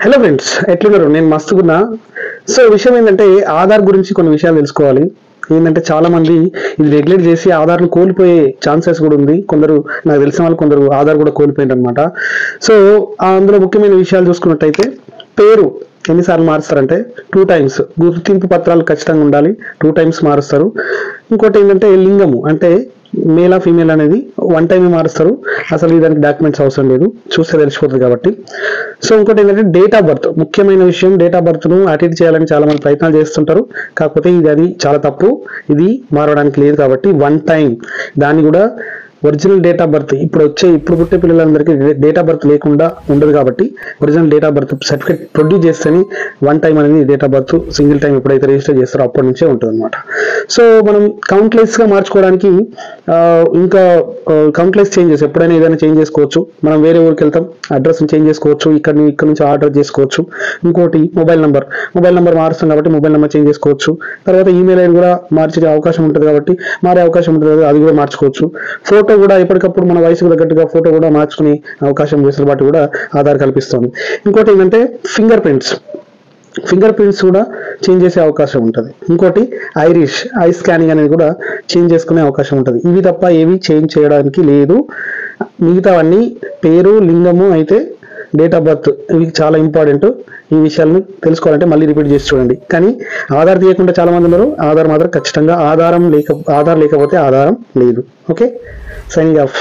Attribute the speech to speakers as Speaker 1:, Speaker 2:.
Speaker 1: Hello friends, ఎట్లున్నారు? నేను మస్తుగున్నా. So విషయం ఏంటంటే ఆధార్ గురించి కొన్ని విషయాలు తెలుసుకోవాలి. ఏంటంటే చాలా మంది ఇది రెగ్యులేట్ చేసి ఆధార్ను కోల్పోయే ఛాన్సెస్ కూడా ఉంది. కొందరు నాకు తెలిసిన వాళ్ళు కొందరు ఆధార్ కూడా కోల్పోయింది అనమాట. సో అందులో ముఖ్యమైన విషయాలు చూసుకున్నట్టయితే పేరు ఎన్నిసార్లు మారుస్తారంటే 2 times. గుర్తింపు పత్రాలు ఖచ్చితంగా ఉండాలి, 2 times మారుస్తారు. ఇంకోటి ఏంటంటే లింగము అంటే మేలా ఫీమేల్ అనేది 1 time మారుస్తారు. అసలు దానికి డాక్యుమెంట్స్ అవసరం లేదు, చూస్తే తెలిసిపోతుంది కాబట్టి. సో ఇంకోటి ఏంటంటే డేట్ ఆఫ్ బర్త్, ముఖ్యమైన విషయం. డేట్ ఆఫ్ బర్త్ను అటెండ్ చేయాలని చాలా మంది ప్రయత్నాలు చేస్తుంటారు, కాకపోతే అది చాలా తప్పు. ఇది మారడానికి లేదు కాబట్టి 1 time. దాన్ని కూడా ఒరిజినల్ డేట్ ఆఫ్ బర్త్ ఇప్పుడు పుట్టే పిల్లలందరికీ డేట్ ఆఫ్ బర్త్ లేకుండా ఉండదు కాబట్టి original date of birth certificate produce చేస్తేనే 1 time అనేది date of birth single time ఎప్పుడైతే రిజిస్టర్ చేస్తారో అప్పటి నుంచే ఉంటుంది అనమాట. సో మనం కౌంట్లెస్గా మార్చుకోవడానికి ఇంకా కౌంట్లెస్ చేంజెస్ ఎప్పుడైనా ఏదైనా చేంజ్ చేసుకోవచ్చు. మనం వేరే ఊరికి వెళ్తాం, అడ్రస్ని చేంజ్ చేసుకోవచ్చు, ఇక్కడ నుంచి ఆర్డర్ చేసుకోవచ్చు. ఇంకోటి మొబైల్ నెంబర్ మారుస్తాం కాబట్టి మొబైల్ నెంబర్ చేంజ్ చేసుకోవచ్చు. తర్వాత ఈమెయిల్ ఐడి కూడా మార్చే అవకాశం ఉంటుంది కాబట్టి మారే అవకాశం ఉంటుంది, అది కూడా మార్చుకోవచ్చు. ఫోటో కూడా ఎప్పటికప్పుడు మన వయసుకు తగ్గట్టుగా ఫోటో కూడా మార్చుకునే అవకాశం వెసులుబాటు కూడా ఆధార్ కల్పిస్తుంది. ఇంకోటి ఏంటంటే ఫింగర్ ప్రింట్స్ కూడా చేంజ్ చేసే అవకాశం ఉంటుంది. ఇంకోటి ఐ స్కానింగ్ అనేది కూడా చేంజ్ చేసుకునే అవకాశం ఉంటుంది. ఇవి తప్ప ఏవి చేంజ్ చేయడానికి లేదు. మిగతావన్నీ పేరు, లింగము అయితే డేట్ ఆఫ్ బర్త్ ఇవి చాలా ఇంపార్టెంట్. ఈ విషయాలను తెలుసుకోవాలంటే మళ్ళీ రిపీట్ చేసి చూడండి. కానీ ఆధార్ తీయకుండా చాలా మంది ఉన్నారు. ఆధార్ మాత్రం ఖచ్చితంగా ఆధార్ లేకపోతే ఆధారం లేదు. Okay, signing off.